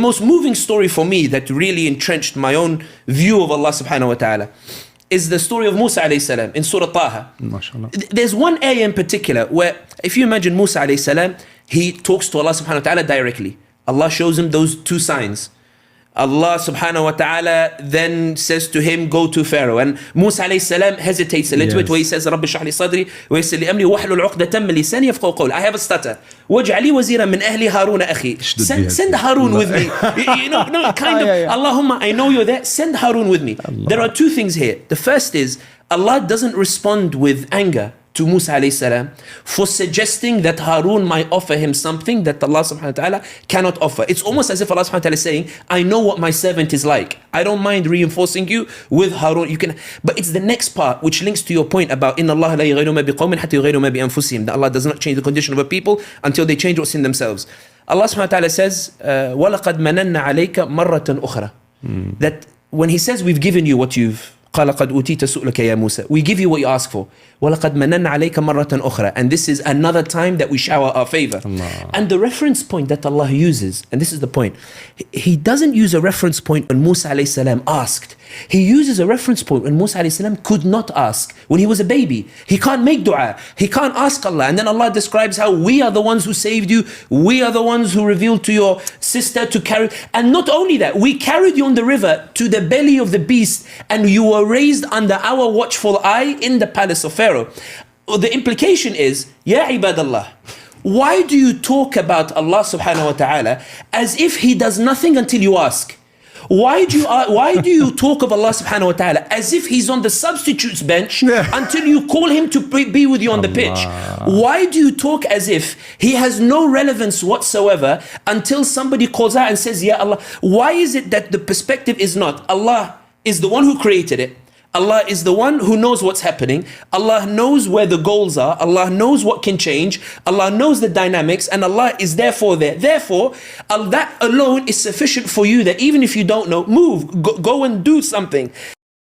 The most moving story for me that really entrenched my own view of Allah subhanahu wa ta'ala is the story of Musa alayhi salam in Surah Taha. There's one ayah in particular where, if you imagine Musa alayhi salam, he talks to Allah subhanahu wa ta'ala directly. Allah shows him those two signs. Allah subhanahu wa ta'ala then says to him, go to Pharaoh. And Musa alayhi salam hesitates a little bit where he says, Rabbi shrah li sadri wa yassir li amri wahlul 'uqdatan min lisani yafqahu qawli. I have a stutter. Waj'al li waziran min ahli Harun akhi. Send Harun with me. Allahumma, I know you're there. Send Harun with me. There are two things here. The first is, Allah doesn't respond with anger to Musa alayhi salam for suggesting that Harun might offer him something that Allah subhanahu wa ta'ala cannot offer. It's almost as if Allah subhanahu wa ta'ala is saying, I know what my servant is like. I don't mind reinforcing you with Harun. You can, but it's the next part which links to your point about Inna Allah la yughayyiru ma biqawmin hatta yughayyiru ma bi anfusihim, that Allah does not change the condition of a people until they change what's in themselves. Allah subhanahu wa ta'ala says, وَلَقَدْ مَنَنَّ عَلَيْكَ مَرَّةً أُخْرَى. That when he says we've given you what you've قال قد أوتيت سؤلك يا موسى, we give you what you ask for. وَلَقَدْ مَنَنَّ عَلَيْكَ مَرَّةً أُخْرَى. And this is another time that we shower our favor. And the reference point that Allah uses, and this is the point, he doesn't use a reference point when Musa alayhi salam asked. He uses a reference point when Musa alayhi salam could not ask. When he was a baby, he can't make dua, he can't ask Allah. And then Allah describes how we are the ones who saved you, we are the ones who revealed to your sister to carry. And not only that, we carried you on the river to the belly of the beast, and you were raised under our watchful eye in the palace of Pharaoh. The implication is, Ya ibadallah, why do you talk about Allah subhanahu wa ta'ala as if he does nothing until you ask? Why do you talk of Allah subhanahu wa ta'ala as if he's on the substitutes bench until you call him to be with you on the pitch? Why do you talk as if he has no relevance whatsoever until somebody calls out and says, Ya Allah? Why is it that the perspective is not, Allah is the one who created it, Allah is the one who knows what's happening, Allah knows where the goals are, Allah knows what can change, Allah knows the dynamics, and Allah is therefore there. Therefore, that alone is sufficient for you that even if you don't know, move, go and do something.